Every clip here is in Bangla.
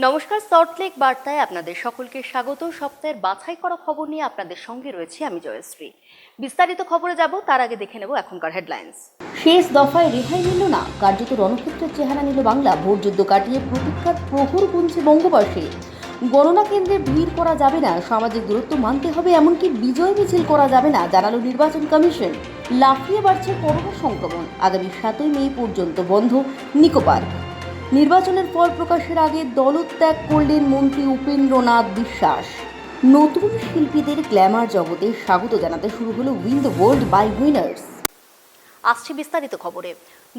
নমস্কার, সল্টলেক বার্তায় আপনাদের সকলকে স্বাগত। সপ্তাহের বাছাই করা খবর নিয়ে আপনাদের সঙ্গে রয়েছে আমি জয়শ্রী। বিস্তারিত খবরে যাব তার আগে দেখে নেব এখনকার হেডলাইন্স। শেষ দফায় রেহাই মিলল না, কার্যত রণক্ষেত্রের চেহারা নিল বাংলা। ভোট যুদ্ধ কাটিয়ে প্রতীক্ষার প্রহর গুনছে বঙ্গবাসী। গণনা কেন্দ্রে ভিড় করা যাবে না, সামাজিক দূরত্ব মানতে হবে, এমনকি বিজয় মিছিল করা যাবে না জানালো নির্বাচন কমিশন। লাফিয়ে বাড়ছে করোনা সংক্রমণ, আগামী 7ই মে পর্যন্ত বন্ধ নিকো পার্ক। নির্বাচনের ফল প্রকাশের আগে দলত্যাগ করলেন মন্ত্রী উপেন্দ্রনাথ বিশ্বাস। নতুন শিল্পীদের গ্ল্যামার জগতে স্বাগত জানাতে শুরু হলো win the world by winners. আসছে বিস্তারিত খবরে।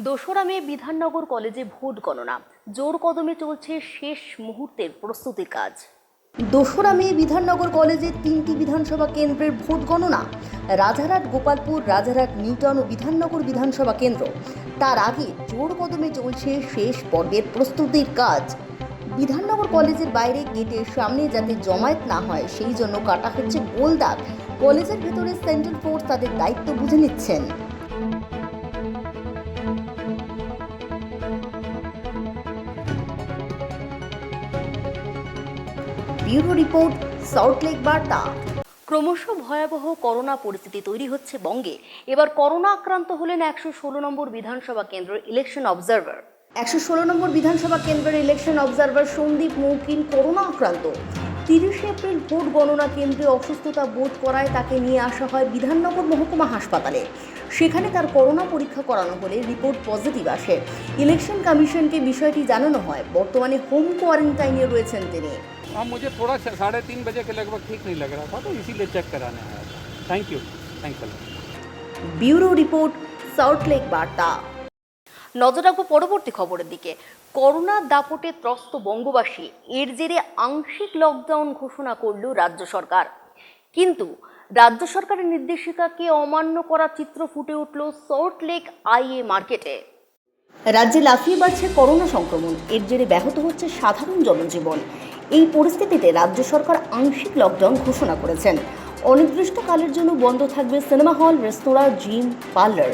2রা মে বিধাননগর কলেজে ভোট গণনা, জোর কদমে চলছে শেষ মুহূর্তের প্রস্তুতির কাজ। 2রা মে বিধাননগর কলেজের 3টি বিধানসভা কেন্দ্রের ভোট গণনা, রাজারহাট, গোপালপুর, রাজারহাট, নিউটাউন ও বিধাননগর বিধানসভা কেন্দ্র। তার আগে জোর কদমে চলছে শেষ পর্বের প্রস্তুতির কাজ। বিধাননগর কলেজের বাইরে গেটের সামনে যাতে জমায়েত না হয় সেই জন্য কাটা হচ্ছে গোল দাগ। কলেজের ভেতরে সেন্ট্রাল ফোর্স তাদের দায়িত্ব বুঝে নিচ্ছেন। ব্যুরো রিপোর্ট, সল্টলেক বার্তা। ক্রমশ ভয়াবহ করোনা পরিস্থিতি তৈরি হচ্ছে বঙ্গে। এবার করোনা আক্রান্ত হলেন 116 নম্বর বিধানসভা কেন্দ্রের ইলেকশন অবজারভার। 116 নম্বর বিধানসভা কেন্দ্রের ইলেকশন অবজারভার সন্দীপ মৌকিন করোনা আক্রান্ত। 30 এপ্রিল ভোট গণনা কেন্দ্রে অসুস্থতা বোধ করায় তাকে নিয়ে আসা হয় বিধাননগর মহকুমা হাসপাতালে। সেখানে তার করোনা পরীক্ষা করানো হলে রিপোর্ট পজিটিভ আসে। ইলেকশন কমিশনকে বিষয়টি জানানো হয়। বর্তমানে হোম কোয়ারেন্টাইনে রয়েছেন তিনি। हाँ, मुझे थोड़ा 3:30 बजे के लगभग ठीक नहीं लग रहा था, तो इसीलिए चेक कराने आया था। Thank you. Bureau report, Salt Lake বার্তা। নজর রাখবো পরবর্তী খবরের দিকে। করোনার দাপটে ত্রস্ত বঙ্গবাসী, এর জেরে আংশিক লকডাউন ঘোষণা করল রাজ্য সরকার। কিন্তু রাজ্য সরকারের নির্দেশিকাকে অমান্য করা চিত্র ফুটে উঠল সল্টলেক আইএ মার্কেটে। রাজ্যে লাফিয়ে বাড়ছে করোনা সংক্রমণ, এর জেরে ব্যাহত হচ্ছে সাধারণ জনজীবন। এই পরিস্থিতিতে রাজ্য সরকার আংশিক লকডাউন ঘোষণা করেছেন। অনির্দিষ্টকালের জন্য বন্ধ থাকবে সিনেমা হল, রেস্তোরাঁ, জিম, পার্লার।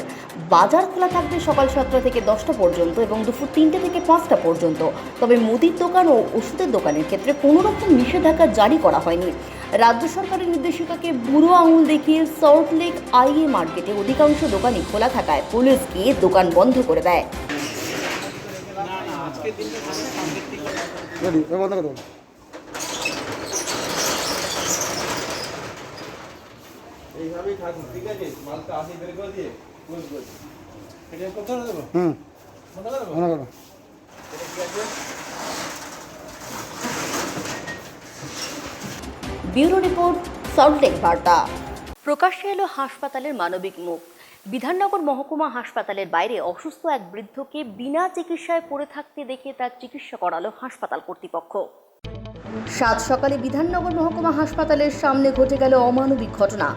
বাজার খোলা থাকবে সকাল 7টা থেকে 10টা পর্যন্ত এবং দুপুর 3টে থেকে 5টা পর্যন্ত। তবে মুদির দোকান ও ওষুধের দোকানের ক্ষেত্রে কোনো রকম নিষেধাজ্ঞা জারি করা হয়নি। রাজ্য সরকারের নির্দেশিকাকে বুড়ো আঙুল দেখিয়ে সল্টলেক আইএ মার্কেটে অধিকাংশ দোকানই খোলা থাকায় পুলিশ গিয়ে দোকান বন্ধ করে দেয়। এইভাবেই থাকুন, ঠিক আছে? মালটা আসি বের করে দিয়ে বুঝবো এটা কথা দেবো। মনে করো এটা কি আছে? ব্যুরো রিপোর্ট, সল্টলেক বার্তা। প্রকাশ্যে এলো হাসপাতালের মানবিক মুখ। বিধাননগর মহকুমা হাসপাতালের বাইরে অসুস্থ এক বৃদ্ধকে বিনা চিকিৎসায় পড়ে থাকতে দেখে তার চিকিৎসা করালো হাসপাতাল কর্তৃপক্ষ। সাত সকালে বিধাননগর মহকুমা হাসপাতালের সামনে ঘটে গেল অমানবিক ঘটনা।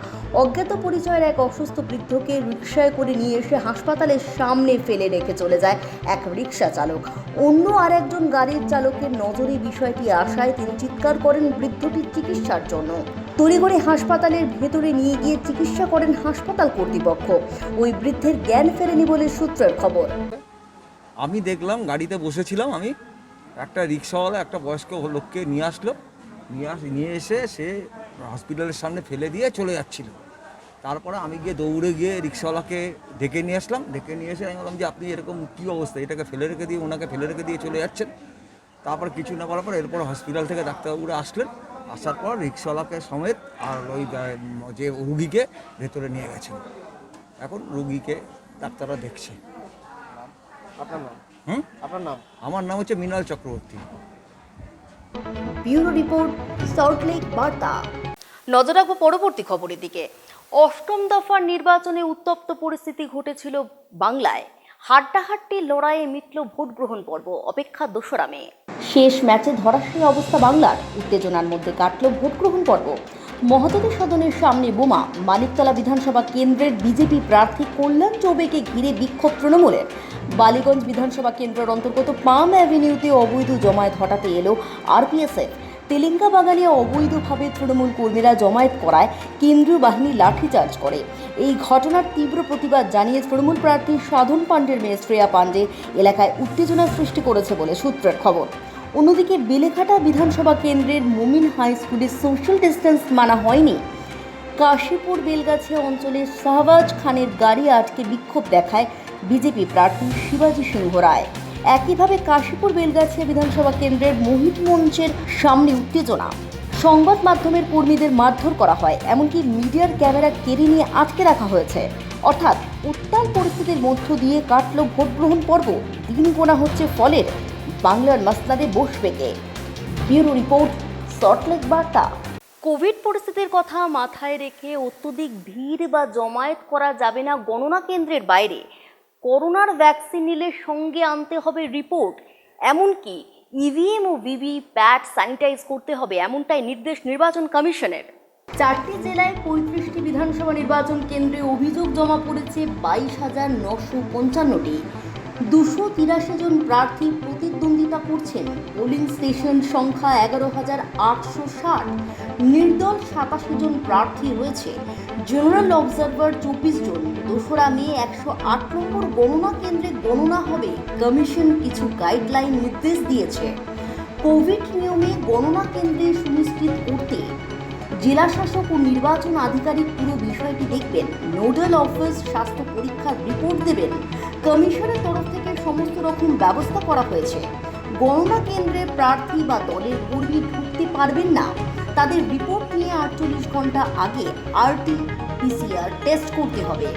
অজ্ঞাত পরিচয়ের এক অসুস্থ বৃদ্ধকে রিকশায় করে নিয়ে এসে হাসপাতালের সামনে ফেলে রেখে চলে যায় এক রিকশা চালক। অন্য আর একজন গাড়ির চালকের নজরে বিষয়টি আসায় তিনি চিৎকার করেন বৃদ্ধটির চিকিৎসার জন্য। তড়িঘড়ি হাসপাতালের ভেতরে নিয়ে গিয়ে চিকিৎসা করেন হাসপাতাল কর্তৃপক্ষ। ওই বৃদ্ধের জ্ঞান ফেরেনি বলে সূত্রের খবর। আমি দেখলাম গাড়িতে বসেছিলাম, আমি একটা রিক্সাওয়ালা একটা বয়স্ক লোককে নিয়ে আসলো, নিয়ে এসে সে হসপিটালের সামনে ফেলে দিয়ে চলে যাচ্ছিল। তারপরে আমি গিয়ে দৌড়ে গিয়ে রিক্সাওয়ালাকে ডেকে নিয়ে আসলাম। ডেকে নিয়ে এসে আমি বললাম যে আপনি এরকম কী অবস্থা, এটাকে ফেলে রেখে দিয়ে ওনাকে ফেলে রেখে দিয়ে চলে যাচ্ছেন। তারপর কিছু না করার পর এরপর হসপিটাল থেকে ডাক্তারবাবুরা আসলেন। আসার পর রিক্সাওয়ালাকে সমেত আর ওই যে রুগীকে ভেতরে নিয়ে গেছেন। এখন রুগীকে ডাক্তাররা দেখছে। আপনার নাম? আপনার নাম? আমার নাম হচ্ছে মৃণাল চক্রবর্তী। ব্যুরো রিপোর্ট, সল্টলেক বার্তা। নজর রাখবো পরবর্তী খবরের দিকে। অষ্টম দফার নির্বাচনে উত্তপ্ত পরিস্থিতি ঘটেছিল বাংলায়। হাড্ডাহাড্ডি লড়াইয়ে মিটল ভোট গ্রহণ পর্ব। অপেক্ষা 2রা মে। শেষ ম্যাচে ধরাশায়ী অবস্থা বাংলার। উত্তেজনার মধ্যে কাটল ভোট গ্রহণ পর্ব। মহোদয় সদনের সামনে বোমা। মানিকতলা বিধানসভা কেন্দ্রের বিজেপি প্রার্থী কল্যাণ চৌবেকে ঘিরে বিক্ষোভ তৃণমূলের। বালিগঞ্জ বিধানসভা কেন্দ্রের অন্তর্গত পাম অ্যাভিনিউতে অবৈধ জমায়েত হঠাতে এলো আরপিএসএফ। তেলেঙ্গা বাগানে অবৈধভাবে তৃণমূল কর্মীরা জমায়েত করায় কেন্দ্রীয় বাহিনী লাঠিচার্জ করে। এই ঘটনার তীব্র প্রতিবাদ জানিয়ে তৃণমূল প্রার্থী সাধন পাণ্ডের মেয়ে শ্রেয়া পাণ্ডে এলাকায় উত্তেজনার সৃষ্টি করেছে বলে সূত্রের খবর। অন্যদিকে বেলেঘাটা বিধানসভা কেন্দ্রের মুমিন হাই স্কুলে সোশ্যাল ডিস্টেন্স মানা হয়নি। কাশীপুর বেলগাছি অঞ্চলের শাহবাজ খানের গাড়ি আটকে বিক্ষোভ দেখায় বিজেপি প্রার্থী শিবাজী সিংহ রায়। একইভাবে কাশীপুর বেলগাছি বিধানসভা কেন্দ্রের মোহিত মঞ্চের সামনে উত্তেজনা, সংবাদ মাধ্যমের কর্মীদের মারধর করা হয়, এমনকি মিডিয়ার ক্যামেরা কেড়ে নিয়ে আটকে রাখা হয়েছে। অর্থাৎ উত্তাল পরিস্থিতির মধ্য দিয়ে কাটল ভোট গ্রহণ পর্ব। দিন গোনা হচ্ছে ফলের, বাংলার মাসলাদে বসবে কে। ব্যুরো রিপোর্ট, সল্টলেক বার্তা। কোভিড পরিস্থিতির কথা মাথায় রেখে অত্যধিক ভিড় বা জমায়েত করা যাবে না গণনা কেন্দ্রের বাইরে। করোনার ভ্যাকসিন নিলে সঙ্গে আনতে হবে রিপোর্ট, এমনকি ইভিএম ও ভিভিপ্যাট স্যানিটাইজ করতে হবে, এমনটাই নির্দেশ নির্বাচন কমিশনের। 4টি জেলায় 35টি বিধানসভা নির্বাচন কেন্দ্রে অভিযোগ জমা পড়েছে 22,955টি। 283 জন প্রার্থী প্রতিদ্বন্দ্বিতা করছেন। পোলিং স্টেশন সংখ্যা 11,860। নির্দল 87 জন প্রার্থী রয়েছে। জেনারেল অবজারভার 24 জন। 2রা মে 108 নম্বর গণনা কেন্দ্রে গণনা হবে। কমিশন কিছু গাইডলাইন নির্দেশ দিয়েছে। কোভিড নিয়মে গণনা কেন্দ্রে সুনিশ্চিত করতে জেলা শাসক ও নির্বাচন আধিকারিক পুরো বিষয়টি দেখবেন। নোডাল অফিস স্বাস্থ্য পরীক্ষার রিপোর্ট দেবেন। কমিশনের তরফ থেকে সমস্ত রকম ব্যবস্থা করা হয়েছে। গণনা কেন্দ্রে প্রার্থী বা দলের কর্মী ঢুকতে পারবেন না। তাদের রিপোর্ট নিয়ে 48 ঘন্টা আগে RT-PCR টেস্ট করতে হবে।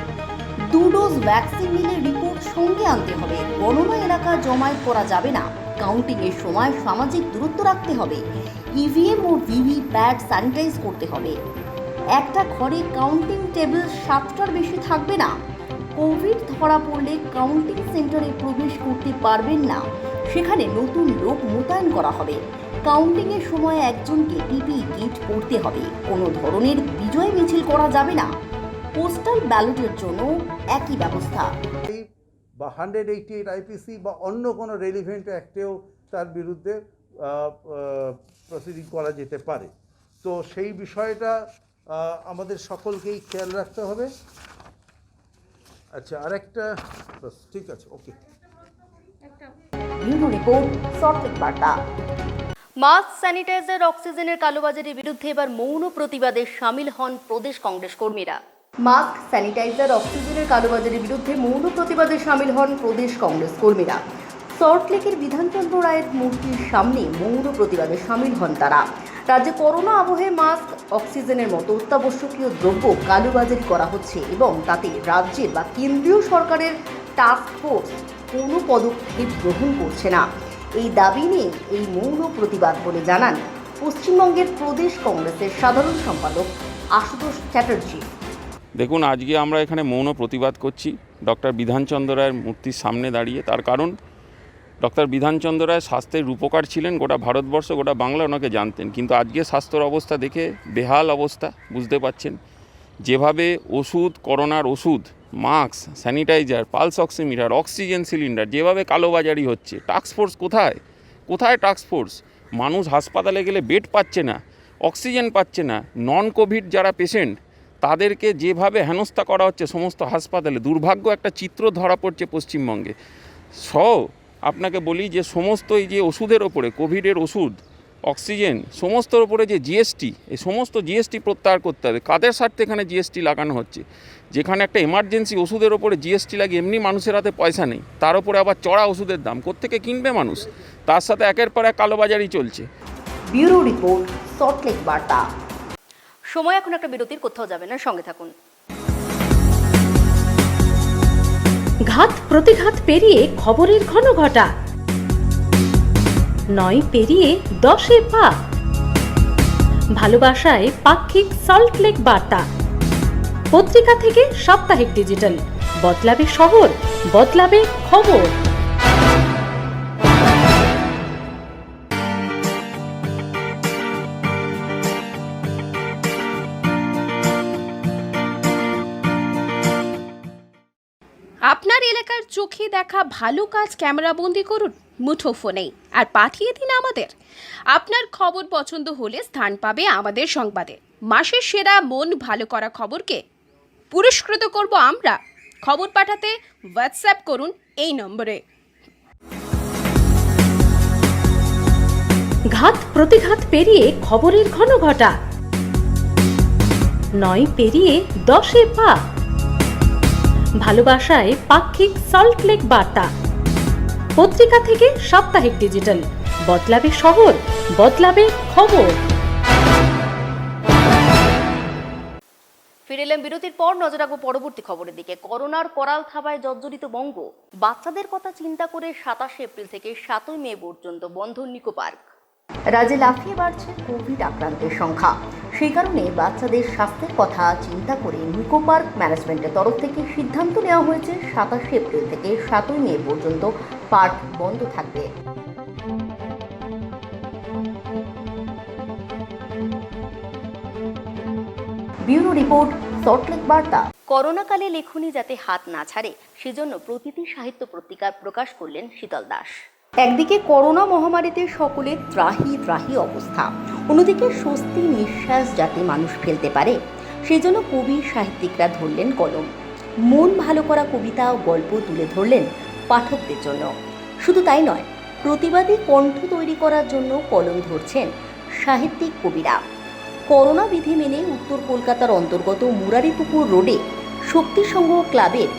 2 ডোজ ভ্যাকসিন নিলে রিপোর্ট সঙ্গে আনতে হবে। গণনা এলাকা জমায়েত করা যাবে না। কাউন্টিংয়ের সময় সামাজিক দূরত্ব রাখতে হবে। ইভিএম ও ভিভিপ্যাট স্যানিটাইজ করতে হবে। একটা ঘরে কাউন্টিং টেবিল 7টার বেশি থাকবে না। কোভিড ধরা পড়লে কাউন্টিং সেন্টারে প্রবেশ করতে পারবেন না। সেখানে নতুন লোক মোতায়েন করা হবে। কাউন্টিংয়ের সময় একজনকে পিপিই কিট পরতে হবে। কোনো ধরনের বিজয় মিছিল করা যাবে না। পোস্টাল ব্যালটের জন্য একই ব্যবস্থা। বা 188 IPC বা অন্য কোনো রেলিভেন্ট অ্যাক্টেও তার বিরুদ্ধে প্রসিডিং করা যেতে পারে। তো সেই বিষয়টা আমাদের সকলকেই খেয়াল রাখতে হবে। আচ্ছা, আরেকটা ঠিক আছে, ওকে। ব্যুরো রিপোর্ট, সল্টলেক বার্তা। মাস্ক, স্যানিটাইজার, অক্সিজেনের কালোবাজারির বিরুদ্ধে এবার মৌন প্রতিবাদে সামিল হন প্রদেশ কংগ্রেস কর্মীরা। মাস্ক, স্যানিটাইজার, অক্সিজেনের কালোবাজারির বিরুদ্ধে মৌন প্রতিবাদে সামিল হন প্রদেশ কংগ্রেস কর্মীরা। সল্টলেকের বিধানচন্দ্র রায়ের মূর্তির সামনে মৌন প্রতিবাদে সামিল হন তারা। রাজ্যে করোনা আবহে মাস্ক, অক্সিজেনের মতো অত্যাবশ্যকীয় দ্রব্য কালোবাজারি করা হচ্ছে এবং তাতে রাজ্যের বা কেন্দ্রীয় সরকারের টাস্ক ফোর্স কোনো পদক্ষেপ গ্রহণ করছে না। এই দাবি নিয়ে এই মৌন প্রতিবাদ বলে জানান পশ্চিমবঙ্গের প্রদেশ কংগ্রেসের সাধারণ সম্পাদক আশুতোষ চ্যাটার্জি। দেখুন, আজকে আমরা এখানে মৌন প্রতিবাদ করছি ডক্টর বিধানচন্দ্র রায়ের মূর্তির সামনে দাঁড়িয়ে। তার কারণ, ডক্টর বিধানচন্দ্র রায় স্বাস্থ্যের রূপকার ছিলেন। গোটা ভারতবর্ষ, গোটা বাংলা ওনাকে জানতেন। কিন্তু আজকে স্বাস্থ্যের অবস্থা দেখে বেহাল অবস্থা, বুঝতে পাচ্ছেন। যেভাবে ওষুধ, করোনার ওষুধ, mask, sanitiser, pulse oximeter, oxygen cylinder যেভাবে কালোবাজারি হচ্ছে, টাস্কফোর্স কোথায়? কোথায় টাস্কফোর্স? মানুষ হাসপাতালে গেলে বেড পাচ্ছে না, অক্সিজেন পাচ্ছে না। নন কোভিড যারা পেশেন্ট তাদেরকে যেভাবে হেনস্থা করা হচ্ছে সমস্ত হাসপাতালে, দুর্ভাগ্য একটা চিত্র ধরা পড়ছে পশ্চিমবঙ্গে। আপনাকে বলি যে সমস্ত এই যে ওষুধের ওপরে, কোভিডের ওষুধ, অক্সিজেন, সমস্তর ওপরে যে জিএসটি, এই সমস্ত জিএসটি প্রত্যাহার করতে হবে। কাদের স্বার্থে এখানে জিএসটি লাগানো হচ্ছে? যেখানে একটা এমার্জেন্সি ওষুধের ওপরে জিএসটি লাগে, এমনি মানুষের হাতে পয়সা নেই, তার উপরে আবার চড়া ওষুধের দাম, কোত্থেকে কিনবে মানুষ? তার সাথে একের পর এক কালোবাজারি চলছে। ব্যুরো রিপোর্ট, সল্টলেক বার্তা। সময় এখন একটা বিরতির, কোথাও যাবে না, সঙ্গে থাকুন। ঘাত প্রতিঘাত পেরিয়ে খবরের ঘন ঘটা, নয় পেরিয়ে 10-এ পা। ভালোবাসায় পাক্ষিক সল্টলেক বার্তা পত্রিকা থেকে সাপ্তাহিক ডিজিটাল। বদলাবে শহর, বদলাবে খবর। আপনার এলাকার চোখে দেখা ভালো কাজ ক্যামেরাবন্দি করুন মুঠোফোনেই আর পাঠিয়ে দিন আমাদের। আপনার খবর পছন্দ হলে স্থান পাবে আমাদের সংবাদে। মাসের সেরা মন ভালো করা খবরকে পুরস্কৃত করব আমরা। খবর পাঠাতে হোয়াটসঅ্যাপ করুন এই নম্বরে। ঘাত প্রতিঘাত পেরিয়ে খবরের ঘনঘটা, নয় পেরিয়ে 10-এ পা। ভালোবাসায় পাক্ষিক সল্টলেক বার্তা, পত্রিকা থেকে সাপ্তাহিক ডিজিটাল, বদলাবে শহর, বদলাবে খবর। ফিরে এলাম বিরতির পর। নজর রাখবো পরবর্তী খবরের দিকে। করোনার করাল থাবায় জর্জরিত বঙ্গ। বাচ্চাদের কথা চিন্তা করে 27 এপ্রিল থেকে 7 মে পর্যন্ত বন্ধ নিকো পার্ক। রাজ্যে লাফিয়ে বাড়ছে কোভিড আক্রান্তের সংখ্যা। সেই কারণে বাচ্চাদের স্বাস্থ্যের কথা চিন্তা করে নিকো পার্ক ম্যানেজমেন্টের তরফ থেকে সিদ্ধান্ত নেওয়া হয়েছে 27 এপ্রিল থেকে 7 মে পর্যন্ত পার্ক বন্ধ থাকবে। ব্যুরো রিপোর্ট, সল্টলেক বার্তা। করোনাকালে লেখনী যাতে হাত না ছাড়ে সেজন্য প্রতিটি সাহিত্য পত্রিকা প্রকাশ করলেন শীতল দাস। একদিকে করোনা মহামারীতে সকলের ত্রাহি ত্রাহি অবস্থা, অন্যদিকে স্বস্তি নিঃশ্বাস যাতে মানুষ ফেলতে পারে সেজন্য কবি সাহিত্যিকরা ধরলেন কলম। মন ভালো করা কবিতা ও গল্প তুলে ধরলেন পাঠকদের জন্য। শুধু তাই নয়, প্রতিবাদী কণ্ঠ তৈরি করার জন্য কলম ধরছেন সাহিত্যিক কবিরা। করোনা বিধি মেনে উত্তর কলকাতার অন্তর্গত মুরারিপুকুর রোডে শক্তি সংঘ ক্লাবের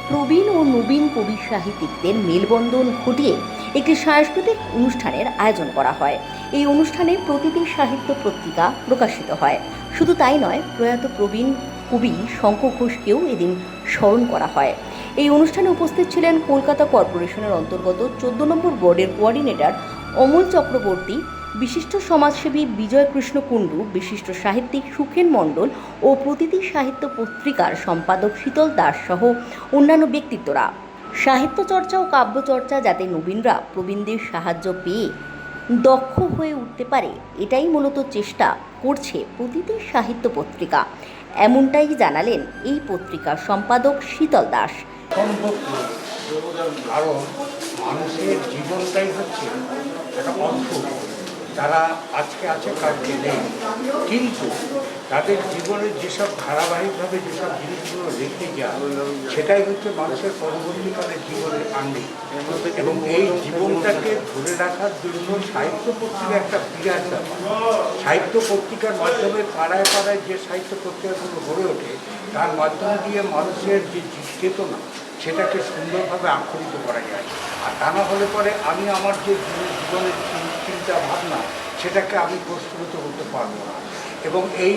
প্রবীণ ও নবীন কবি সাহিত্যিকদের মেলবন্ধন ঘটিয়ে একটি সাংস্কৃতিক অনুষ্ঠানের আয়োজন করা হয়। এই অনুষ্ঠানে প্রতিটি সাহিত্য পত্রিকা প্রকাশিত হয়। শুধু তাই নয়, প্রয়াত প্রবীণ কবি শঙ্খ ঘোষকেও এদিন স্মরণ করা হয়। এই অনুষ্ঠানে উপস্থিত ছিলেন কলকাতা কর্পোরেশনের অন্তর্গত 14 নম্বর ওয়ার্ডের কোঅর্ডিনেটর অমল চক্রবর্তী, বিশিষ্ট সমাজসেবী বিজয় কৃষ্ণ কুণ্ডু, বিশিষ্ট সাহিত্যিক সুখেন মণ্ডল ও প্রতিটি সাহিত্য পত্রিকার সম্পাদক শীতল দাস সহ অন্যান্য ব্যক্তিত্বরা। সাহিত্য চর্চা ও কাব্যচর্চা যাতে নবীনরা প্রবীণদের সাহায্য পেয়ে দক্ষ হয়ে উঠতে পারে, এটাই মূলত চেষ্টা করছে প্রতিটি সাহিত্য পত্রিকা। এমনটাই জানালেন এই পত্রিকার সম্পাদক শীতল দাস। কারণ মানুষের জীবনটাই হচ্ছে একটা অদ্ভুত। তারা আজকে আছে, কালকে নেই, কিন্তু তাদের জীবনের যেসব ধারাবাহিকভাবে যেসব জিনিসগুলো রেখে যায় সেটাই হচ্ছে মানুষের পরবর্তীকালের জীবনের আঙ্গিক। এবং এই জীবনটাকে ধরে রাখার জন্য সাহিত্য পত্রিকা একটা বিরাট ব্যাপার। সাহিত্য পত্রিকার মাধ্যমে পাড়ায় পাড়ায় যে সাহিত্য পত্রিকাগুলো গড়ে ওঠে তার মাধ্যমে দিয়ে মানুষের যে চেতনা সেটাকে সুন্দরভাবে আক্ষরিত করা যায়। আর তা না হলে পরে আমি আমার যে জীবনের চিন্তা ভাবনা সেটাকে আমি প্রস্ফুটিত করতে পারবো না। এবং এই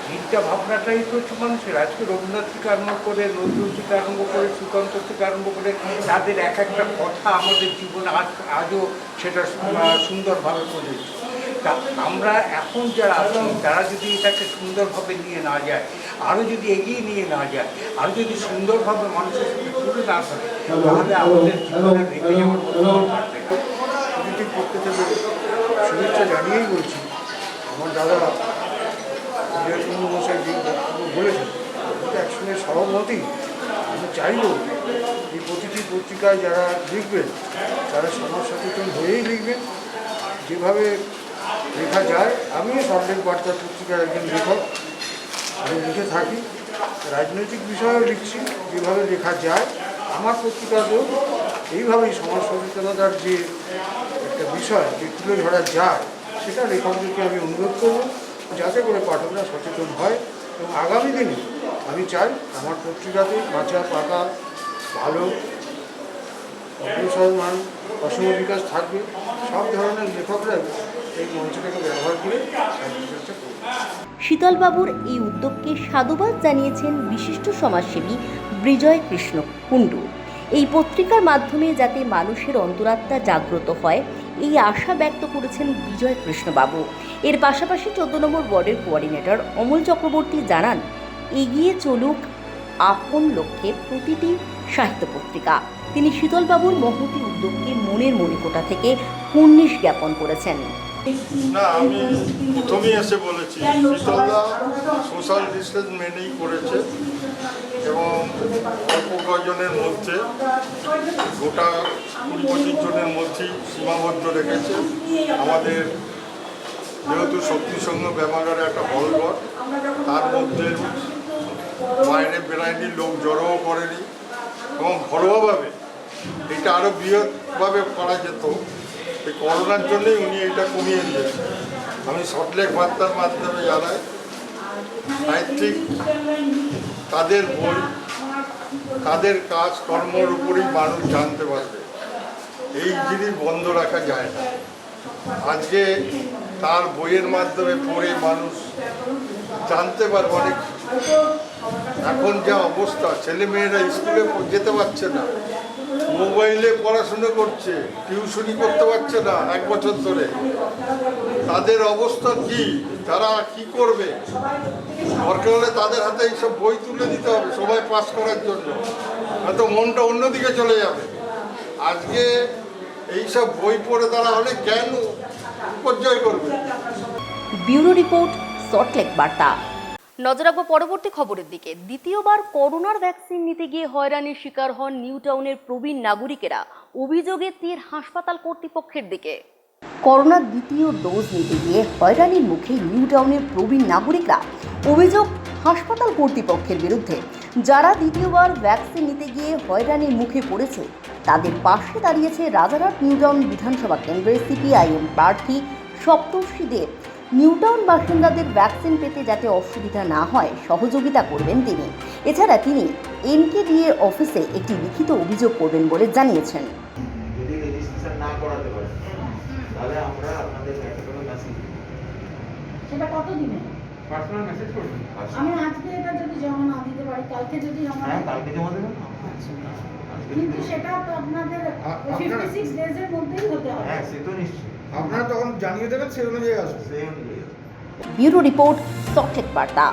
চিন্তা ভাবনাটাই তো হচ্ছে মানুষের। আজকে রবীন্দ্রনাথ থেকে আরম্ভ করে, নজরুল থেকে আরম্ভ করে, সুকান্ত থেকে আরম্ভ করে তাদের এক একটা কথা আমাদের জীবনে আজও সেটা সুন্দরভাবে প্রযোজ্য। তা আমরা এখন যারা আছি তারা যদি এটাকে সুন্দরভাবে নিয়ে না যায়, আরও যদি এগিয়ে নিয়ে না যায়, আরও যদি সুন্দরভাবে মানুষের সঙ্গে তুলে না থাকে, তাহলে আমাদের জীবনের রেখে যাওয়ার প্রতিটি পত্রিকাদের শুভেচ্ছা জানিয়েই বলছি। আমার দাদা বিজয়কুন্দ মশাই যে বক্তব্য বলেছেন একসঙ্গে সহমতি। আমি চাইব এই প্রতিটি পত্রিকায় যারা লিখবেন তারা সমাজ সচেতন হয়েই লিখবেন। যেভাবে লেখা যায়, আমিও সল্টলেক বার্তা পত্রিকার একজন লেখক, আমি লিখে থাকি, রাজনৈতিক বিষয়েও লিখছি। যেভাবে লেখা যায় আমার পত্রিকাতেও এইভাবেই সমাজ সচেতনতার যে একটা বিষয় যে তুলে ধরা যায় সেটা লেখকদেরকে আমি অনুরোধ করব যাতে করে পাঠকরা সচেতন হয়। এবং আগামী দিনে আমি চাই আমার পত্রিকাতে বাঁচা পাকা ভালো অগ্রসরমান অসম বিকাশ থাকবে। সব ধরনের লেখকরা এই মঞ্চটাকে ব্যবহার করে সাহিত্যচর্চা করবে। শীতলবাবুর এই উদ্যোগকে সাধুবাদ জানিয়েছেন বিশিষ্ট সমাজসেবী বিজয় কৃষ্ণ কুণ্ডু। এই পত্রিকার মাধ্যমে যাতে মানুষের অন্তরাত্মা জাগ্রত হয় এই আশা ব্যক্ত করেছেন বিজয় কৃষ্ণবাবু। এর পাশাপাশি 14 নম্বর ওয়ার্ডের কোঅর্ডিনেটর অমল চক্রবর্তী জানান, এগিয়ে চলুক আপন লক্ষ্যে প্রতিটি সাহিত্য পত্রিকা। তিনি শীতলবাবুর মহতি উদ্যোগকে মনের মণিকোটা থেকে কুর্নিশ জ্ঞাপন করেছেন। না, আমি প্রথমেই এসে বলেছি শীতলদা সোশ্যাল ডিস্টেন্স মেনেই করেছে এবং অল্প কয়েকজনের মধ্যে গোটা 20-25 জনের মধ্যেই সীমাবদ্ধ রেখেছে। আমাদের যেহেতু শক্তি সংঘ ব্যায়ামাগারে একটা হলঘর, তার মধ্যে বাইরে বেড়ায়নি, লোক জড়োও করেনি এবং ঘরোয়াভাবে এটা আরও বৃহৎভাবে করা যেত। এই করোনার জন্যই উনি এটা কমিয়ে দিয়েছেন। আমি সল্টলেক বার্তার মাধ্যমে জানাই সাহিত্যিক তাদের বই, তাদের কাজ কর্মের উপরই মানুষ জানতে পারবে, এই জিনিস বন্ধ রাখা যায় না। আজকে তার বইয়ের মাধ্যমে পড়ে মানুষ জানতে পারবে অনেক কিছু। এখন যা অবস্থা, ছেলেমেয়েরা স্কুলে যেতে পারছে না, মোবাইলে পড়াশুনো করছে, টিউশনি করতে পারছে না 1 বছর ধরে। তাদের অবস্থা কি, তারা কি করবে? দরকার হলে তাদের হাতে এইসব বই তুলে দিতে হবে সবাই পাস করার জন্য, হয়তো মনটা অন্যদিকে চলে যাবে। আজকে এইসব বই পড়ে তারা হলে জ্ঞান উপর্জয় করবে। ব্যুরো রিপোর্ট, সল্টলেক বার্তা। নজর রাখবো পরবর্তী খবরের দিকে। দ্বিতীয়বার করোনার ভ্যাকসিন নিতে গিয়ে হয়রানির শিকার হন নিউ টাউনের প্রবীণ নাগরিকেরা। অভিযোগে তীর হাসপাতাল কর্তৃপক্ষের দিকে। করোনার দ্বিতীয় ডোজ নিতে গিয়ে হয়রানির মুখে নিউ টাউনের প্রবীণ নাগরিকরা। অভিযোগ হাসপাতাল কর্তৃপক্ষের বিরুদ্ধে। যারা দ্বিতীয়বার ভ্যাকসিন নিতে গিয়ে হয়রানির মুখে পড়েছে তাদের পাশে দাঁড়িয়েছে রাজারহাট নিউ টাউন বিধানসভা কেন্দ্রের সিপিআইএম প্রার্থী সপ্তর্ষি দেব। নিউ টাউন বাসিন্দাদের ভ্যাকসিন পেতে যাতে অসুবিধা না হয় সহযোগিতা করবেন তিনি। এছাড়া তিনি এনকেডিএ অফিসে একটি লিখিত অভিযোগ করবেন বলে জানিয়েছেন। যদি রেজিস্ট্রেশন না করাতে পারেন তাহলে আমরা আপনাদের একটা করে মেসেজ দিই। সেটা কত দিনে? পার্সোনাল মেসেজ করুন। আমি আজকে এটা যদি জমা না দিতে পারি, কালকে যদি জমা হ্যাঁ, কালকে জমা দেবেন। কিন্তু সেটা তো আপনাদের 56 ডেজ এর মধ্যেই হতে হবে। হ্যাঁ, সে তো নিশ্চয়ই। আপনারা তখন জানিয়ে দেবেন, সেই অনুযায়ী আসবে। সেই অনুযায়ী। ব্যুরো রিপোর্ট, সল্টলেক বার্তা।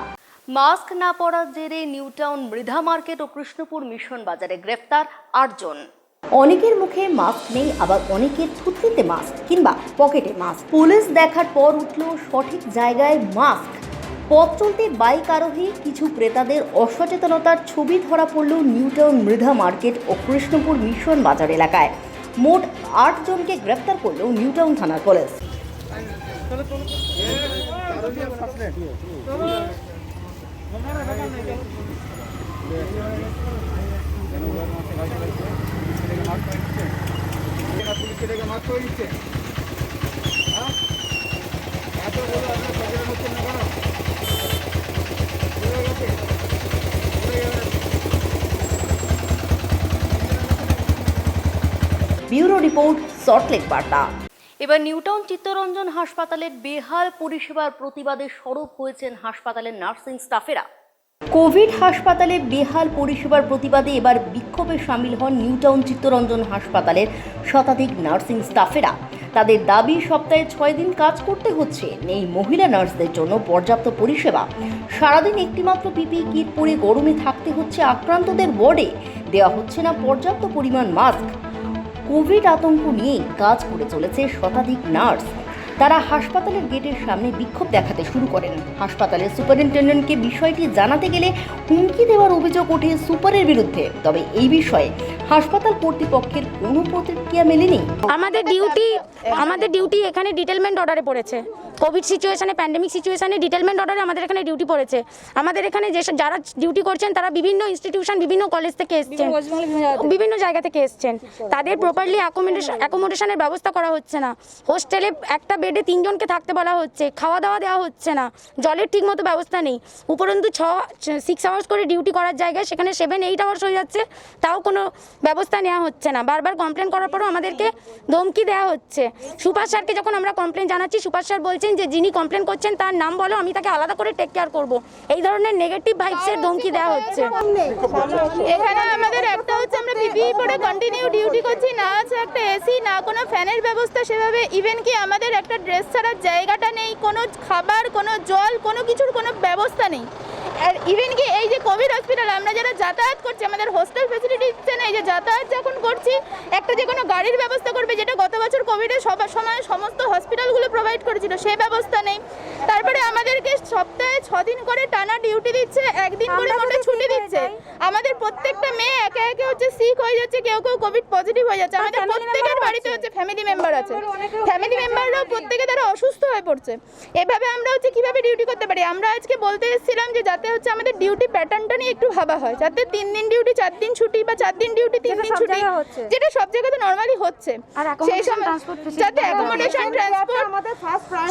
মাস্ক না পরার জেরে নিউ টাউন মৃধা মার্কেট ও কৃষ্ণপুর মিশন বাজারে গ্রেফতার 8 জন। অনেকের মুখে মাস্ক নেই, আবার অনেকের থুতনিতে মাস্ক কিংবা পকেটে মাস্ক। পুলিশ দেখার পর উঠল সঠিক জায়গায় মাস্ক। পথ চলতে বাইক আরোহী কিছু ক্রেতাদের অসচেতনতার ছবি ধরা পড়ল নিউ টাউন মৃধা মার্কেট ও কৃষ্ণপুর মিশন বাজার এলাকায়। মোট 8 জনকে গ্রেফতার করল নিউ টাউন থানার পুলিশ। ব্যুরো রিপোর্ট, সল্টলেক বার্তা। এবার নিউ টাউন চিত্তরঞ্জন হাসপাতালের বেহাল পরিষেবার প্রতিবাদে সরব হয়েছেন হাসপাতালের নার্সিং স্টাফেরা। কোভিড হাসপাতালে বেহাল পরিষেবার প্রতিবাদে এবার বিক্ষোভে সামিল হন নিউ টাউন চিত্তরঞ্জন হাসপাতালের শতাধিক নার্সিং স্টাফেরা। তাদের দাবি সপ্তাহে 6 দিন কাজ করতে হচ্ছে, নেই মহিলা নার্সদের জন্য পর্যাপ্ত পরিষেবা। সারাদিন একটিমাত্র পিপিই কিট পরে গরমে থাকতে হচ্ছে আক্রান্তদের ওয়ার্ডে, দেওয়া হচ্ছে না পর্যাপ্ত পরিমাণ মাস্ক। কোভিড আতঙ্ক নিয়ে কাজ করে চলেছে শতাধিক নার্স। তারা হাসপাতালের গেটের সামনে বিক্ষোভ দেখাতে শুরু করেন। হাসপাতালের সুপারিনটেন্ডেন্টকে বিষয়টি জানাতে গেলে হুমকি দেওয়ার অভিযোগ ওঠে সুপারের বিরুদ্ধে। তবে এই বিষয়ে হাসপাতাল কর্তৃপক্ষের কোনো প্রতিক্রিয়া মেলেনি। আমাদের ডিউটি এখানে ডিটেলমেন্ট অর্ডারে পড়েছে। কোভিড সিচুয়েশনে, প্যান্ডেমিক সিচুয়েশনে ডিটেলমেন্ট অর্ডারে আমাদের এখানে ডিউটি পড়েছে। আমাদের এখানে যারা ডিউটি করছেন তারা বিভিন্ন ইনস্টিটিউশন, বিভিন্ন কলেজ থেকে এসছেন, বিভিন্ন জায়গা থেকে এসছেন। তাদের প্রপারলি অ্যাকোমোডেশনের ব্যবস্থা করা হচ্ছে না। হোস্টেলে একটা বেডে 3 জনকে থাকতে বলা হচ্ছে, খাওয়া দাওয়া দেওয়া হচ্ছে না, জলের ঠিক মতো ব্যবস্থা নেই। উপরন্তু 6 আওয়ার্স করে ডিউটি করার জায়গায় সেখানে 7-8 আওয়ার্স হয়ে যাচ্ছে, তাও কোনো ব্যবস্থা নেওয়া হচ্ছে না। বারবার কমপ্লেন করার পরও আমাদেরকে ধমকি দেওয়া হচ্ছে। সুপার স্যারকে যখন আমরা কমপ্লেন জানাচ্ছি, সুপার স্যার বলছেন যে যিনি কমপ্লেন করছেন তার নাম বলো, আমি তাকে আলাদা করে টেক কেয়ার করব। এই ধরনের নেগেটিভ ভাইবসের ধমকি দেওয়া হচ্ছে। এখানে আমাদের একটা হচ্ছে আমরা পিপিই পরে কন্টিনিউ ডিউটি করছি, না আছে একটা এসি, না কোনো ফ্যানের ব্যবস্থা সেভাবে। ইভেন কি আমাদের একটা ড্রেস ছাড়ার জায়গাটা নেই, কোনো খাবার, কোনো জল, কোনো কিছুর কোনো ব্যবস্থা নেই। আর ইভেন কি এই যে কোভিড হসপিটাল আমরা যারা যাতায়াত করছি, আমাদের হোস্টেল ফেসিলিটি দিচ্ছে না। এই যে যাতায়াত যখন করছি, একটা যে কোনো গাড়ির ব্যবস্থা করবে, যেটা গত বছর কোভিডের সময় সমস্ত হসপিটালগুলো প্রোভাইড করেছিল, সেই ব্যবস্থা নেই। তারপরে আমাদেরকে সপ্তাহে 6 দিন করে টানা ডিউটি দিচ্ছে, 1 দিন করে মোটে ছুটি দিচ্ছে। আমাদের প্রত্যেকটা মেয়ে একে একে হচ্ছে সিক হয়ে যাচ্ছে, কেউ কেউ কোভিড পজিটিভ হয়ে যাচ্ছে। আমাদের প্রত্যেকের বাড়িতে হচ্ছে ফ্যামিলি মেম্বার আছে, ফ্যামিলি মেম্বাররাও প্রত্যেকে তারা অসুস্থ হয়ে পড়ছে। এভাবে আমরা হচ্ছে কিভাবে ডিউটি করতে পারি? আমরা আজকে বলতে এসেছিলাম যে যাতে যাতে হচ্ছে আমাদের ডিউটি প্যাটার্নটা নিয়ে একটু ভাবা হয়, যাতে 3 দিন ডিউটি 4 দিন ছুটি বা 4 দিন ডিউটি 3 দিন ছুটি, যেটা সব জায়গাতে নরমালি হচ্ছে, সেই সময় যাতে অ্যাকোমোডেশন ট্রান্সপোর্ট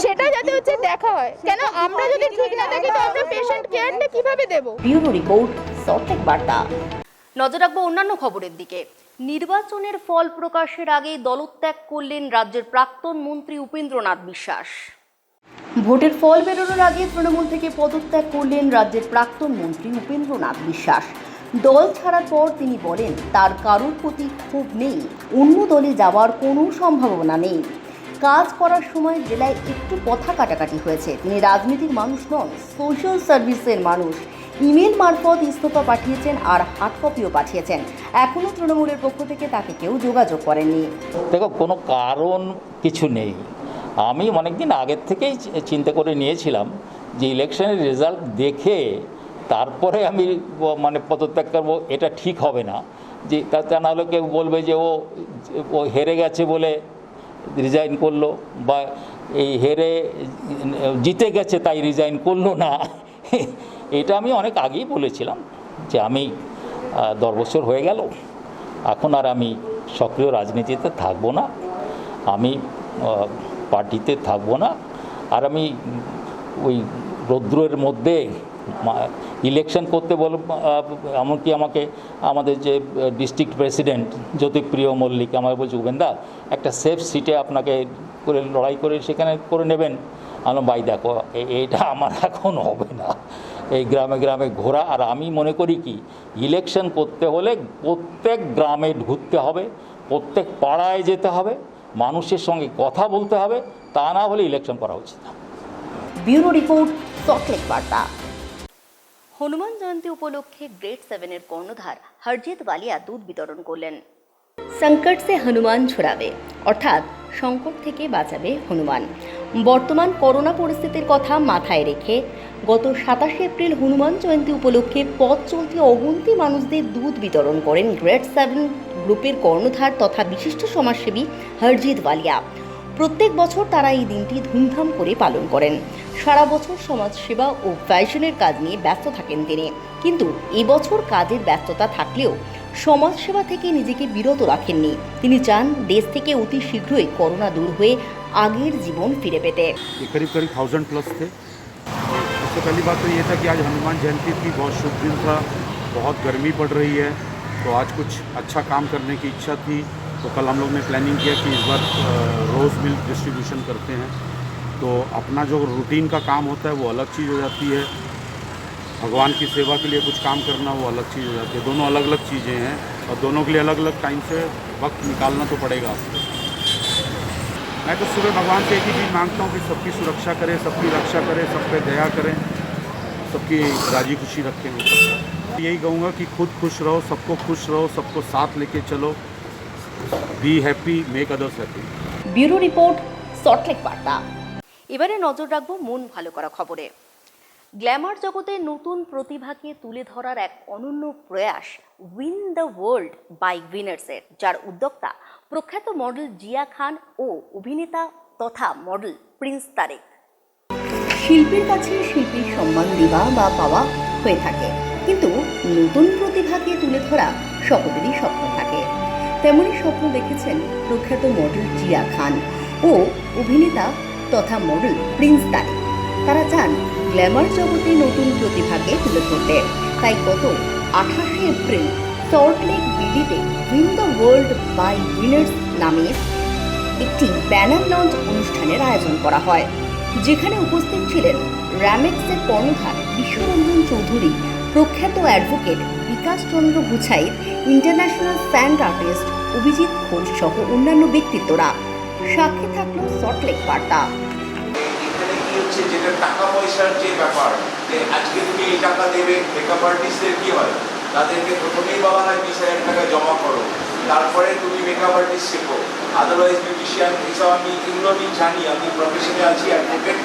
সেটা যাতে হচ্ছে দেখা হয়। কেন আমরা যদি ঠিক না থাকি তো আমরা পেশেন্ট কেয়ারটা কিভাবে দেব? ব্যুরো রিপোর্ট, সল্টলেক বার্তা। নজর রাখবো অন্যান্য খবরের দিকে। নির্বাচনের ফল প্রকাশের আগেই দলত্যাগ করলেন রাজ্যের প্রাক্তন মন্ত্রী উপেন্দ্রনাথ বিশ্বাস। ভোটের ফল বেরোনোর আগে তৃণমূল থেকে পদত্যাগ করলেন রাজ্যের প্রাক্তন মন্ত্রী উপেন্দ্রনাথ বিশ্বাস। দল ছাড়ার পর তিনি বলেন তার কারোর প্রতি ক্ষোভ নেই, অন্য দলে যাওয়ার কোনো সম্ভাবনা নেই। কাজ করার সময় জেলায় একটু কথা কাটাকাটি হয়েছে। তিনি রাজনীতির মানুষ নন, সোশ্যাল সার্ভিসের মানুষ। ইমেল মারফত ইস্তফা পাঠিয়েছেন আর হার্ড কপিও পাঠিয়েছেন। এখনও তৃণমূলের পক্ষ থেকে তাকে কেউ যোগাযোগ করেননি। দেখো, কোনো কারণ কিছু নেই। আমি অনেকদিন আগের থেকেই চিন্তা করে নিয়েছিলাম যে ইলেকশনের রেজাল্ট দেখে তারপরে আমি মানে পদত্যাগ করবো, এটা ঠিক হবে না। যে তা নাহলে কেউ বলবে যে ও হেরে গেছে বলে রিজাইন করলো, বা এই হেরে জিতে গেছে তাই রিজাইন করলো না। এটা আমি অনেক আগেই বলেছিলাম যে আমি 10 বছর হয়ে গেল, এখন আর আমি সক্রিয় রাজনীতিতে থাকবো না, আমি পার্টিতে থাকবো না, আর আমি ওই রৌদ্রের মধ্যে ইলেকশন করতে এমনকি আমাকে আমাদের যে ডিস্ট্রিক্ট প্রেসিডেন্ট জ্যোতিপ্রিয় মল্লিক আমাকে বলছে, উপেন্দা একটা সেফ সিটে আপনাকে করে লড়াই করে সেখানে করে নেবেন। আমি ভাই দেখো, এটা আমার এখন হবে না, এই গ্রামে গ্রামে ঘোরা। আর আমি মনে করি কি, ইলেকশন করতে হলে প্রত্যেক গ্রামে ঢুকতে হবে, প্রত্যেক পাড়ায় যেতে হবে, মানুষের সঙ্গে কথা বলতে হবে, তা না হলে ইলেকশন করা উচিত না। ব্যুরো রিপোর্ট, সল্টলেক বার্তা। হনুমান জয়ন্তী উপলক্ষে গ্রেড 7-এর কর্ণধার হরজিত ওয়ালিয়া দুধ বিতরণ করলেন। সংকট সে হনুমান ছুড়াবে, অর্থাৎ সংকট থেকে বাঁচাবে হনুমান। বর্তমান করোনা পরিস্থিতির কথা মাথায় রেখে গত 27 এপ্রিল হনুমান জয়ন্তী উপলক্ষে পথ চলতি অগুন্তি মানুষদের দুধ বিতরণ করেন গ্রেড 7 গ্রুপের কর্ণধার তথা বিশিষ্ট সমাজসেবী হরজিত ওয়ালিয়া। প্রত্যেক বছর তারা এই দিনটি ধুমধাম করে পালন করেন। সারা বছর সমাজসেবা ও ফ্যাশনের কাজ নিয়ে ব্যস্ত থাকেন তিনি, কিন্তু এবছর কাজের ব্যস্ততা থাকলেও সমাজসেবা থেকে নিজেকে বিরত রাখেননি। তিনি চান দেশ থেকে অতি শীঘ্রই করোনা দূর হয়ে আগের জীবন ফিরে পেতে। करीब 1000+ थे। सबसे पहली बात तो ये था कि आज हनुमान जयंती थी, बहुत शुभ दिन था, बहुत गर्मी पड़ रही है, तो आज कुछ अच्छा काम करने की इच्छा थी। तो कल हम लोग ने प्लानिंग किया कि इस बार रोज़ मिल्क डिस्ट्रीब्यूशन करते हैं। तो अपना जो रूटीन का काम होता है वो अलग चीज़ हो जाती है, भगवान की सेवा के लिए कुछ काम करना वो अलग चीज़ हो जाती है। दोनों अलग अलग चीज़ें हैं और दोनों के लिए अलग अलग टाइम से वक्त निकालना तो पड़ेगा आपको। मैं तो सुबह भगवान से एक ही चीज़ मांगता हूँ कि सबकी सुरक्षा करें, सबकी रक्षा करें, सब पे दया करें, सबकी राजी खुशी रखें। यही कहूँगा कि खुद खुश रहो, सबको खुश रहो, सबको साथ लेके चलो, be happy, make others happy. Bureau report, Salt Lake বার্তা। এবারে নজর রাখবো মন ভালো করা খবরে। গ্ল্যামার জগতে নতুন প্রতিভাকে তুলে ধরার এক অনন্য প্রয়াস উইন দ্য ওয়ার্ল্ড বাই উইনার্সের, যার উদ্যোক্তা প্রখ্যাত মডেল জিয়া খান ও অভিনেতা তথা মডেল প্রিন্স তারেক। শিল্পীর কাছে শিল্পীর সম্মান দেওয়া বা পাওয়া হয়ে থাকে, কিন্তু নতুন প্রতিভাকে তুলে ধরা সকলেরই স্বপ্ন থাকে। তেমনই স্বপ্ন দেখেছেন প্রখ্যাত মডেল জিয়া খান ও অভিনেতা তথা মডেল প্রিন্স তারেক। তারা চান গ্ল্যামার জগতে নতুন প্রতিভাকে তুলে ধরতে। তাই গত 28 এপ্রিল সল্টলেক বিডিতে win the world by winners নামে একটি ব্যানার লঞ্চ অনুষ্ঠানের আয়োজন করা হয়, যেখানে উপস্থিত ছিলেন র্যামেক্সের কর্ণধার বিশ্বরঞ্জন চৌধুরী, প্রখ্যাত advocate Bikash Chandra Guchhait, international sand artist Abhijit Ghosh সহ অন্যান্য ব্যক্তিত্বরা। সাক্ষী থাকলো সল্টলেক বার্তা। যেটা টাকা পয়সার যে ব্যাপার, যে আজকে তুমি এই টাকা দেবে, মেকআপ আর্টিস্টদের কি হয়, তাদেরকে প্রথমেই বলা হয় 20,000 টাকা জমা করো, তারপরে তুমি মেকআপ আর্টিস্ট শেখো, আদারওয়াইজ বিউটিশিয়ান। এসব এগুলো আমি জানি, আমি প্রফেশনে আছি, অ্যাডভোকেট,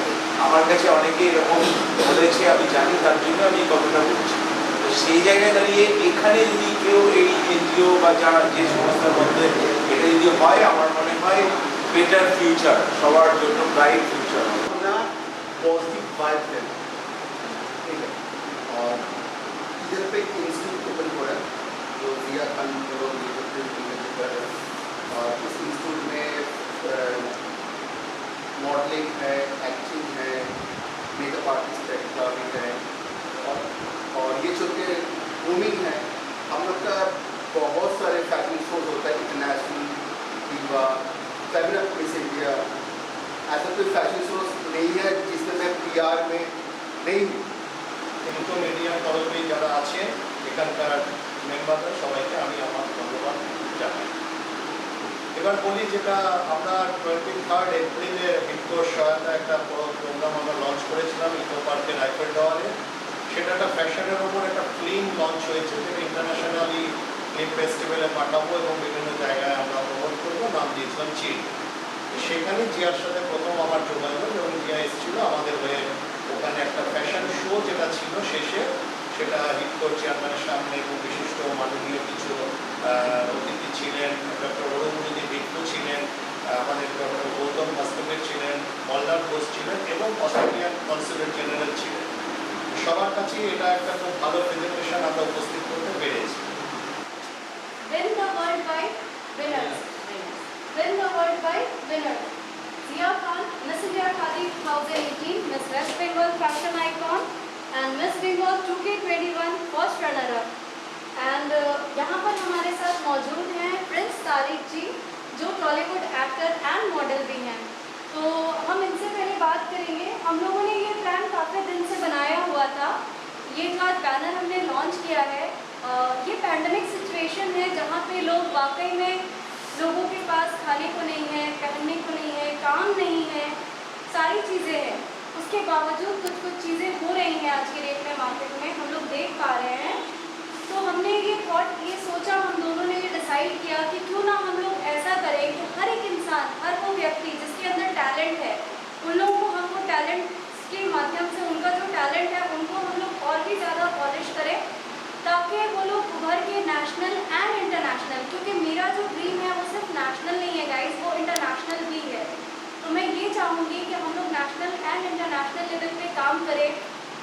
আমার কাছে অনেকে এরকম বলেছে, আমি জানি, তার জন্য আমি এই কথাটা বলছি। তো সেই জায়গায় দাঁড়িয়ে এখানে যদি কেউ এই এনজিও বা যারা যে সংস্থার মধ্যে এটা যদি হয়, আমার মনে হয় বেটার ফিউচার, সবার জন্য ব্রাইট ফিউচার। पॉजिटिव वाइब है, ठीक है। और पे एक इंस्टीट्यूट ओपन हो रहा है जो जिया खान और इस इंस्टीट्यूट में मॉडलिंग है, एक्टिंग है, मेकअप आर्टिस्ट है, क्लाविंग है और ये जो कि ग्रूमिंग है। हम लोग का बहुत सारे फैशन शोज होता है, इंटरनेशनल, दीवा, फेमिना मिस इंडिया। ऐसा कोई फैशन शोज नहीं है जिसमें मैं PR में नहीं हूँ। কিন্তু মিডিয়ার তরফে যারা আছে এখানকার মেম্বাররা সবাইকে আমি আমার ধন্যবাদ জানাই। এবার বলি যেটা আমরা 23 এপ্রিলে হিটকোর সহায়তা একটা বড় প্রোগ্রাম আমরা লঞ্চ করেছিলাম ইকো পার্কের আইফেল টাওয়ারে। সেটা একটা ফ্যাশনের ওপর একটা ফিল্ম লঞ্চ হয়েছে, যেটা ইন্টারন্যাশনালি ফিল্ম ফেস্টিভ্যালে পাঠাবো এবং বিভিন্ন জায়গায় আমরা প্রমোট করবো। নাম দিয়েছিলাম চিল। সেখানে জিয়ার সাথে প্রথম আমার যোগাযোগ এবং জিয়া এসেছিল আমাদের হয়ে। ওখানে একটা ফ্যাশন শো যেটা ছিল শেষে, সেটা হিটকোর চেয়ারম্যানের সামনে এবং বিশিষ্ট মাননীয় কিছু অতিথি ছিলেন। ডক্টর অরুণমুদি বিট্টু ছিলেন, আমাদের ডক্টর গৌতম বাস্তবের ছিলেন, মল্লার ঘোষ ছিলেন এবং অস্ট্রেলিয়ান কনসুলেট জেনারেল ছিলেন। সবার কাছেই এটা একটা খুব ভালো প্রেজেন্টেশন আমরা উপস্থিত করতে পেরেছি। Win the world by winners. Win the world by winners. Zia Khan, Miss India Khadi 2018, Miss West Bengal Fashion Icon and Miss Bengal 2K21 First Runner-up. And यहाँ पर हमारे साथ मौजूद हैं प्रिंस तारिक जी, जो टॉलीवुड एक्टर एंड मॉडल भी हैं। तो हम इनसे पहले बात करेंगे। हम लोगों ने ये प्लान काफ़ी दिन से बनाया हुआ था। ये जो आज बैनर हमने लॉन्च किया है, ये पैंडमिक सिचुएशन है जहाँ पे लोग वाकई में लोगों के पास खाने को नहीं है, पहनने को नहीं है, काम नहीं है, सारी चीज़ें हैं। उसके बावजूद कुछ चीज़ें हो रही हैं आज के डेट में मार्केट में, हम लोग देख पा रहे हैं। तो हमने ये सोचा, हम दोनों ने ये डिसाइड किया कि क्यों ना हम लोग ऐसा करें कि हर एक इंसान, हर वो व्यक्ति जिसके अंदर टैलेंट है, उन लोगों को हम वो टैलेंट के माध्यम से उनका जो टैलेंट है उनको हम लोग और भी ज़्यादा पॉलिश करें, ताकि वो लोग उभर के नेशनल एंड इंटरनेशनल, क्योंकि मेरा जो ड्रीम है वो सिर्फ नेशनल नहीं है गाइस, वो इंटरनेशनल भी है। तो मैं ये चाहूँगी कि हम लोग नेशनल एंड इंटरनेशनल लेवल पे काम करें।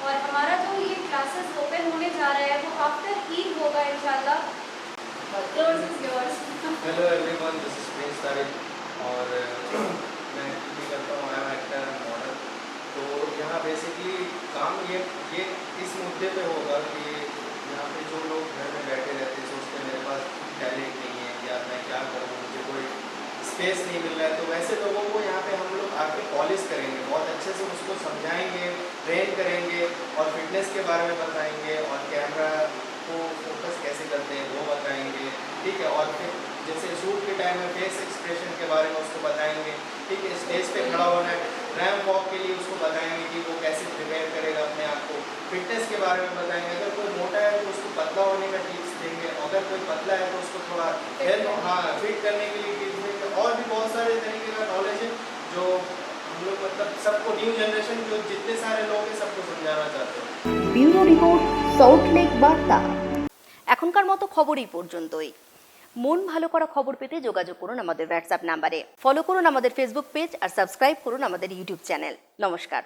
और हमारा जो ये क्लासेस ओपन होने जा रहा है वो आफ्टर ईद होगा इंशाल्लाह। Yours is yours. Hello everyone, this is Prince Tariq और मैं भी करता हूँ, I am actor and model. तो यहाँ बेसिकली काम ये इस मुद्दे पे होगा कि यहाँ पे जो लोग घर में बैठे रहते सोचते हैं मेरे पास टैलेंट नहीं है या मैं क्या करूँ, मुझे कोई स्पेस नहीं मिल रहा है, तो वैसे लोगों को यहाँ पे हम लोग आके पॉलिश करेंगे, बहुत अच्छे से उसको समझाएंगे, ट्रेन करेंगे और फिटनेस के बारे में बताएंगे और कैमरा को फोकस कैसे करते हैं वो बताएंगे, ठीक है। और फिर जैसे शूट के टाइम में फेस एक्सप्रेशन के बारे में उसको बताएंगे, ठीक है। स्टेज पे खड़ा होना है, रैंप वॉक के लिए उसको बताएंगे कि वो कैसे प्रिपेयर करेगा अपने आप को। फिटनेस के बारे में बताएंगे, अगर कोई मोटा है तो उसको पतला होने का टिप्स देंगे, अगर कोई पतला है तो उसको थोड़ा हेल्थ फिट करने के लिए टिप्स देंगे। और भी बहुत सारे तरीके का नॉलेज है जो हम लोग मतलब सबको, न्यू जनरेशन जो जितने सारे लोग हैं सबको समझाना चाहते हैं। ব্যুরো রিপোর্ট, সল্টলেক বার্তা। এখনকার মতো খবর এই পর্যন্তই। মন ভালো করা খবর পেতে যোগাযোগ করুন আমাদের হোয়াটসঅ্যাপ নাম্বারে, ফলো করুন আমাদের ফেসবুক পেজ আর সাবস্ক্রাইব করুন আমাদের ইউটিউব চ্যানেল। নমস্কার।